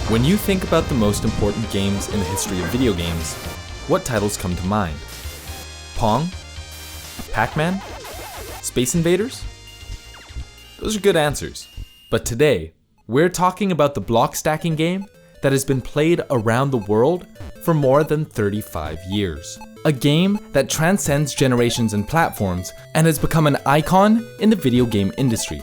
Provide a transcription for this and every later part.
When you think about the most important games in the history of video games, what titles come to mind? Pong? Pac-Man? Space Invaders? Those are good answers. But today, we're talking about the block stacking game that has been played around the world for more than 35 years. A game that transcends generations and platforms and has become an icon in the video game industry.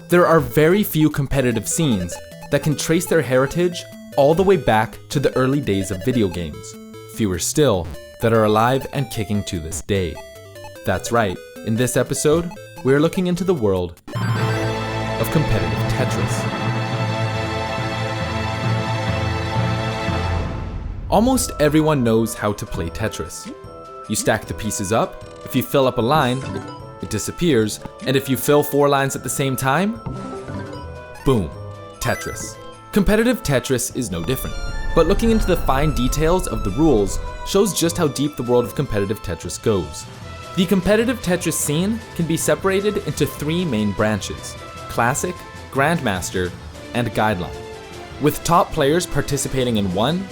There are very few competitive scenes that can trace their heritage all the way back to the early days of video games. Fewer still that are alive and kicking to this day. That's right, in this episode, we're looking into the world of competitive Tetris. Almost everyone knows how to play Tetris. You stack the pieces up, if you fill up a line, it disappears, and if you fill 4 lines at the same time, boom, Tetris. Competitive Tetris is no different, but looking into the fine details of the rules shows just how deep the world of competitive Tetris goes. The competitive Tetris scene can be separated into 3 main branches: Classic, Grandmaster, and Guideline, with top players participating in 1,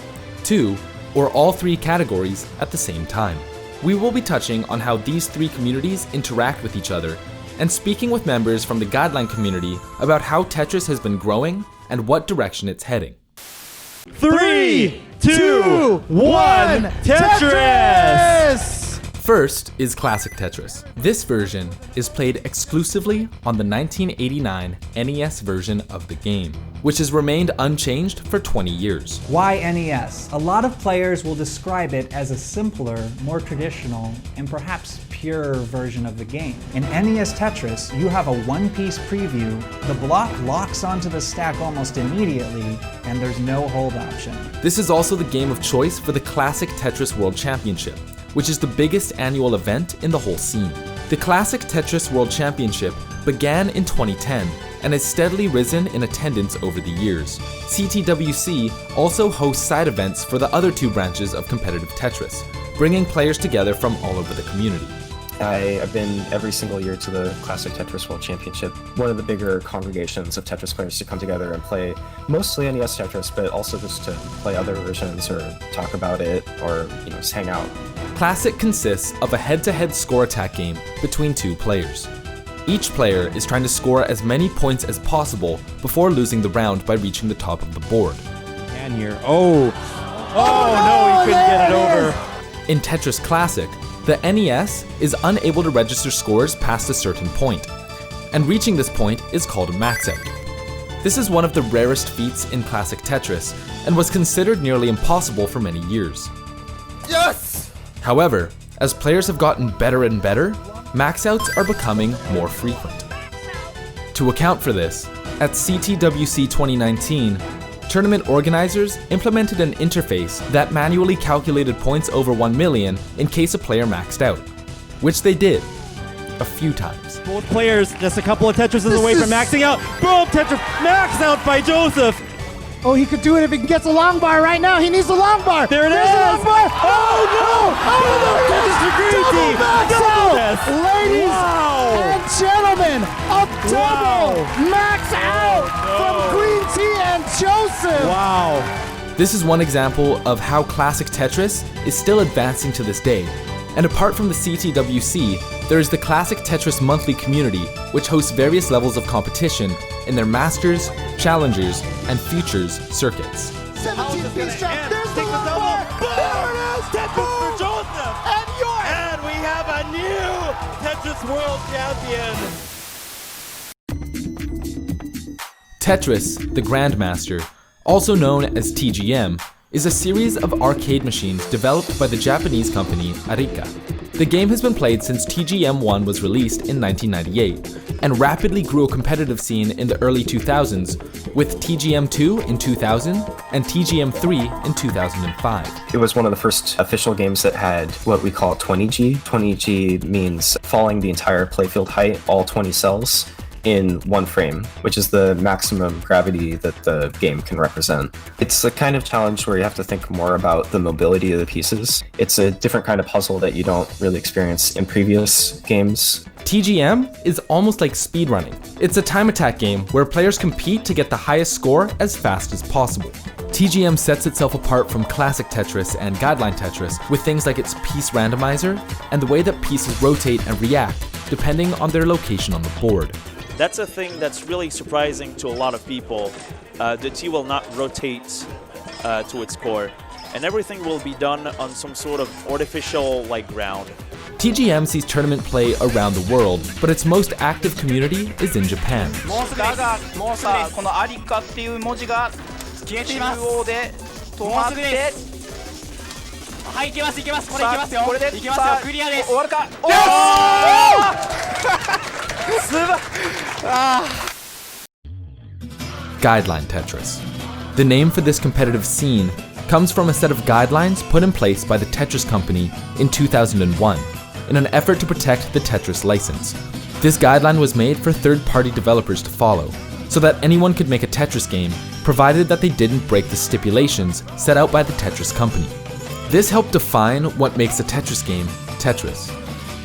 2, or all 3 categories at the same time. We will be touching on how these 3 communities interact with each other and speaking with members from the Guideline community about how Tetris has been growing and what direction it's heading. 3, 2, 1, Tetris! First is Classic Tetris. This version is played exclusively on the 1989 NES version of the game, which has remained unchanged for 20 years. Why NES? A lot of players will describe it as a simpler, more traditional, and perhaps pure version of the game. In NES Tetris, you have a one-piece preview, the block locks onto the stack almost immediately, and there's no hold option. This is also the game of choice for the Classic Tetris World Championship, which is the biggest annual event in the whole scene. The Classic Tetris World Championship began in 2010 and has steadily risen in attendance over the years. CTWC also hosts side events for the other 2 branches of competitive Tetris, bringing players together from all over the community. I've been every single year to the Classic Tetris World Championship, one of the bigger congregations of Tetris players to come together and play mostly NES Tetris, but also just to play other versions or talk about it or just hang out. Classic consists of a head-to-head score attack game between 2 players. Each player is trying to score as many points as possible before losing the round by reaching the top of the board. And here, no, he couldn't get it over. In Tetris Classic, the NES is unable to register scores past a certain point, and reaching this point is called a max out. This is one of the rarest feats in Classic Tetris, and was considered nearly impossible for many years. Yes! However, as players have gotten better and better, max outs are becoming more frequent. To account for this, at CTWC 2019, tournament organizers implemented an interface that manually calculated points over 1 million in case a player maxed out, which they did a few times. Both players just a couple of Tetrises away from maxing out. Boom! Tetris max out by Joseph. Oh, he could do it if he gets a long bar right now. He needs a long bar. There it There's is. a long bar. Oh no! Tetris for Green Team. Double max Double out. this. Ladies Wow. and gentlemen, a double max out from Green Tea and Joseph. Wow. This is one example of how Classic Tetris is still advancing to this day. And apart from the CTWC, there is the Classic Tetris monthly community, which hosts various levels of competition in their Masters, Challengers, and Futures circuits. 17-piece shot. And There's the take the long double. bar. Boom. There it is. Tetris Boom. for Joseph. And we have a new Tetris World Champion. Tetris, the Grandmaster, also known as TGM, is a series of arcade machines developed by the Japanese company Arika. The game has been played since TGM1 was released in 1998, and rapidly grew a competitive scene in the early 2000s, with TGM2 in 2000 and TGM3 in 2005. It was one of the first official games that had what we call 20G. 20G means falling the entire playfield height, all 20 cells, in 1 frame, which is the maximum gravity that the game can represent. It's a kind of challenge where you have to think more about the mobility of the pieces. It's a different kind of puzzle that you don't really experience in previous games. TGM is almost like speedrunning. It's a time attack game where players compete to get the highest score as fast as possible. TGM sets itself apart from classic Tetris and Guideline Tetris with things like its piece randomizer and the way that pieces rotate and react depending on their location on the board. That's a thing that's really surprising to a lot of people. The T will not rotate to its core, and everything will be done on some sort of artificial ground. TGM sees tournament play around the world, but its most active community is in Japan. もうさこのアリカっていう文字が中央で止まってはい、いけますいけます。これいけますよ。これでいけますよ。クリアです。終わるか。おおすばGuideline Tetris. The name for this competitive scene comes from a set of guidelines put in place by the Tetris company in 2001 in an effort to protect the Tetris license. This guideline was made for third-party developers to follow, so that anyone could make a Tetris game provided that they didn't break the stipulations set out by the Tetris company. This helped define what makes a Tetris game Tetris.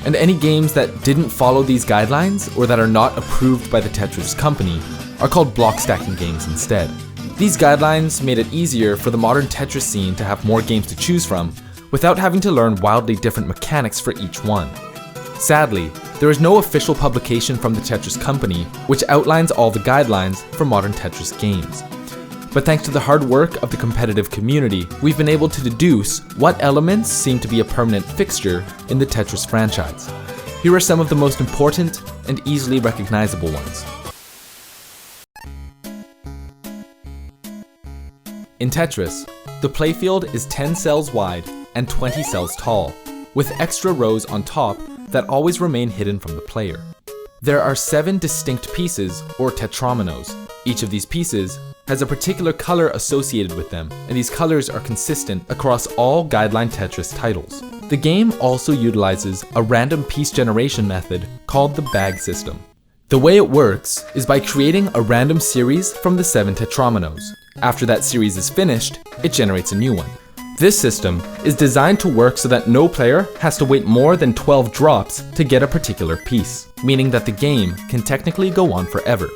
And any games that didn't follow these guidelines or that are not approved by the Tetris company are called block stacking games instead. These guidelines made it easier for the modern Tetris scene to have more games to choose from without having to learn wildly different mechanics for each one. Sadly, there is no official publication from the Tetris company which outlines all the guidelines for modern Tetris games. But thanks to the hard work of the competitive community, we've been able to deduce what elements seem to be a permanent fixture in the Tetris franchise. Here are some of the most important and easily recognizable ones. In Tetris, the playfield is 10 cells wide and 20 cells tall, with extra rows on top that always remain hidden from the player. There are 7 distinct pieces, or tetrominoes. Each of these pieces has a particular color associated with them, and these colors are consistent across all Guideline Tetris titles. The game also utilizes a random piece generation method called the bag system. The way it works is by creating a random series from the 7 tetrominoes. After that series is finished, it generates a new one. This system is designed to work so that no player has to wait more than 12 drops to get a particular piece, meaning that the game can technically go on forever.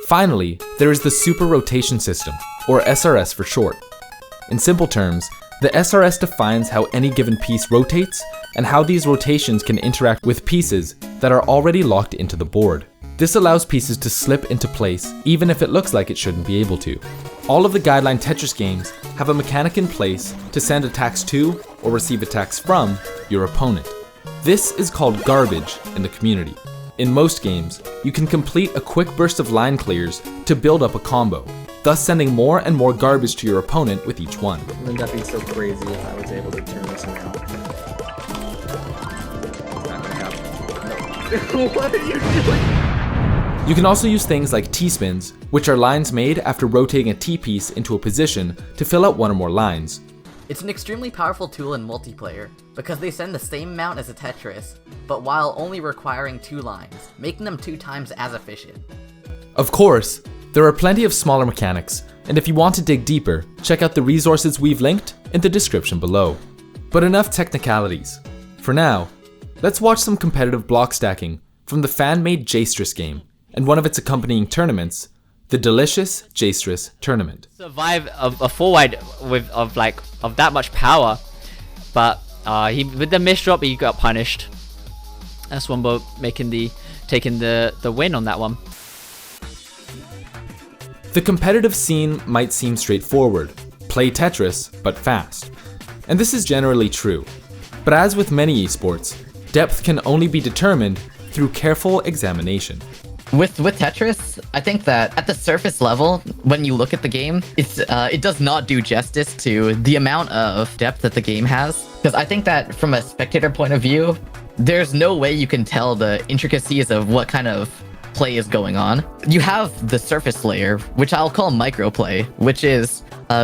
Finally, there is the super rotation system, or SRS for short. In simple terms, the SRS defines how any given piece rotates and how these rotations can interact with pieces that are already locked into the board. This allows pieces to slip into place even if it looks like it shouldn't be able to. All of the Guideline Tetris games have a mechanic in place to send attacks to or receive attacks from your opponent. This is called garbage in the community. In most games, you can complete a quick burst of line clears to build up a combo, thus sending more and more garbage to your opponent with each one. Wouldn't that be so crazy if I was able to turn this around? It's not gonna happen. What are you doing? You can also use things like T-spins, which are lines made after rotating a T-piece into a position to fill out one or more lines. It's an extremely powerful tool in multiplayer, because they send the same amount as a Tetris, but while only requiring 2 lines, making them 2 times as efficient. Of course, there are plenty of smaller mechanics, and if you want to dig deeper, check out the resources we've linked in the description below. But enough technicalities. For now, let's watch some competitive block stacking from the fan-made Jastris game, and one of its accompanying tournaments, the delicious Jastris tournament. Survive a forward of that much power, but with the miss drop he got punished. That's Wombo taking the win on that one. The competitive scene might seem straightforward, play Tetris, but fast. And this is generally true. But as with many esports, depth can only be determined through careful examination. With Tetris, I think that at the surface level, when you look at the game, it does not do justice to the amount of depth that the game has. Because I think that from a spectator point of view, there's no way you can tell the intricacies of what kind of play is going on. You have the surface layer, which I'll call microplay, which is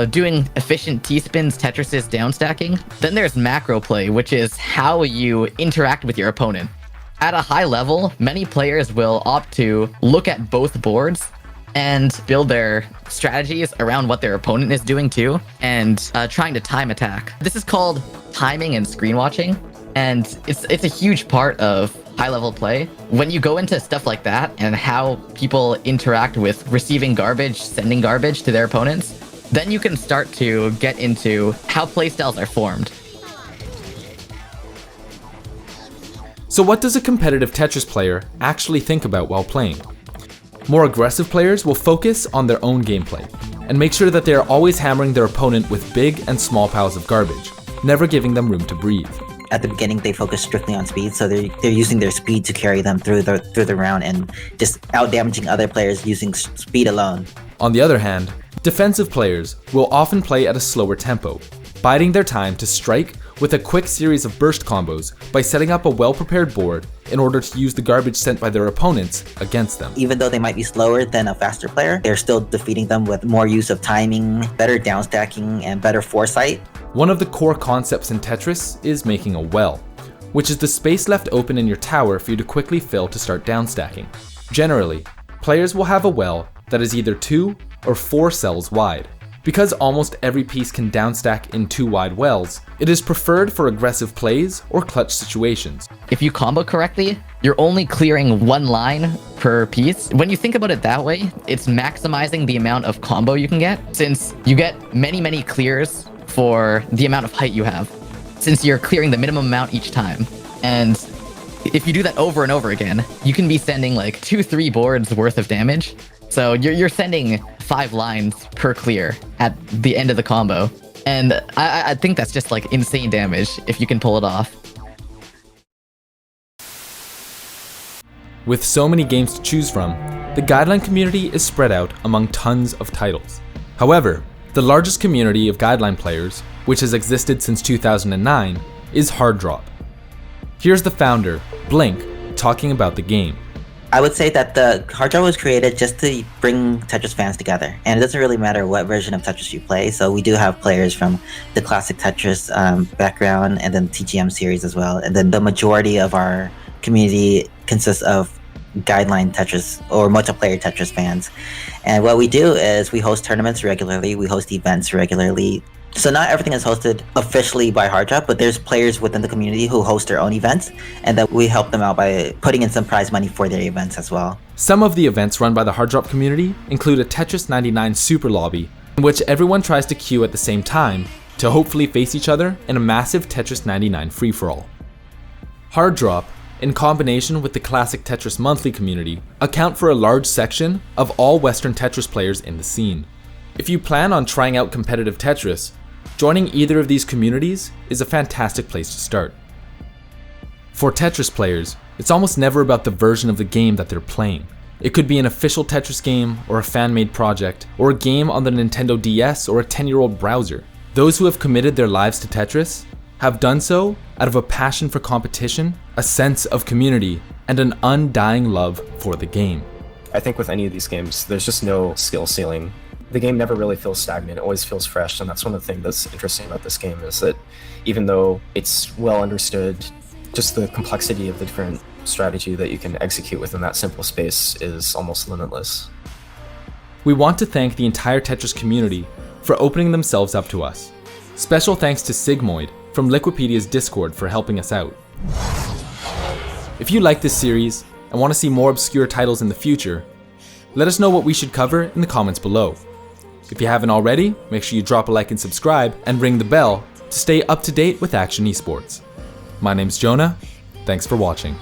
doing efficient T-spins, Tetrises, downstacking. Then there's macro play, which is how you interact with your opponent. At a high level, many players will opt to look at both boards and build their strategies around what their opponent is doing too, and trying to time attack. This is called timing and screen watching, and it's a huge part of high-level play. When you go into stuff like that and how people interact with receiving garbage, sending garbage to their opponents, then you can start to get into how playstyles are formed. So what does a competitive Tetris player actually think about while playing? More aggressive players will focus on their own gameplay and make sure that they are always hammering their opponent with big and small piles of garbage, never giving them room to breathe. At the beginning, they focus strictly on speed, so they're using their speed to carry them through the round and just out-damaging other players using speed alone. On the other hand, defensive players will often play at a slower tempo, biding their time to strike with a quick series of burst combos by setting up a well-prepared board in order to use the garbage sent by their opponents against them. Even though they might be slower than a faster player, they're still defeating them with more use of timing, better downstacking, and better foresight. One of the core concepts in Tetris is making a well, which is the space left open in your tower for you to quickly fill to start downstacking. Generally, players will have a well that is either 2 or 4 cells wide. Because almost every piece can downstack in 2 wide wells, it is preferred for aggressive plays or clutch situations. If you combo correctly, you're only clearing 1 line per piece. When you think about it that way, it's maximizing the amount of combo you can get, since you get many clears for the amount of height you have, since you're clearing the minimum amount each time. And if you do that over and over again, you can be sending like 2-3 boards worth of damage. So you're sending 5 lines per clear at the end of the combo. And I think that's just like insane damage if you can pull it off. With so many games to choose from, the Guideline community is spread out among tons of titles. However, the largest community of Guideline players, which has existed since 2009, is Hard Drop. Here's the founder, Blink, talking about the game. I would say that the Hard Drop was created just to bring Tetris fans together, and it doesn't really matter what version of Tetris you play. So we do have players from the classic Tetris background and then TGM series as well. And then the majority of our community consists of Guideline Tetris or multiplayer Tetris fans. And what we do is we host tournaments regularly, we host events regularly. So not everything is hosted officially by Hard Drop, but there's players within the community who host their own events, and that we help them out by putting in some prize money for their events as well. Some of the events run by the Hard Drop community include a Tetris 99 Super Lobby, in which everyone tries to queue at the same time to hopefully face each other in a massive Tetris 99 free-for-all. Hard Drop, in combination with the classic Tetris Monthly community, account for a large section of all Western Tetris players in the scene. If you plan on trying out competitive Tetris, joining either of these communities is a fantastic place to start. For Tetris players, it's almost never about the version of the game that they're playing. It could be an official Tetris game, or a fan-made project, or a game on the Nintendo DS or a 10-year-old browser. Those who have committed their lives to Tetris have done so out of a passion for competition, a sense of community, and an undying love for the game. I think with any of these games, there's just no skill ceiling. The game never really feels stagnant, it always feels fresh, and that's one of the things that's interesting about this game is that even though it's well understood, just the complexity of the different strategy that you can execute within that simple space is almost limitless. We want to thank the entire Tetris community for opening themselves up to us. Special thanks to Sigmoid from Liquipedia's Discord for helping us out. If you like this series and want to see more obscure titles in the future, let us know what we should cover in the comments below. If you haven't already, make sure you drop a like and subscribe and ring the bell to stay up to date with Akshon Esports. My name's Jonah, thanks for watching.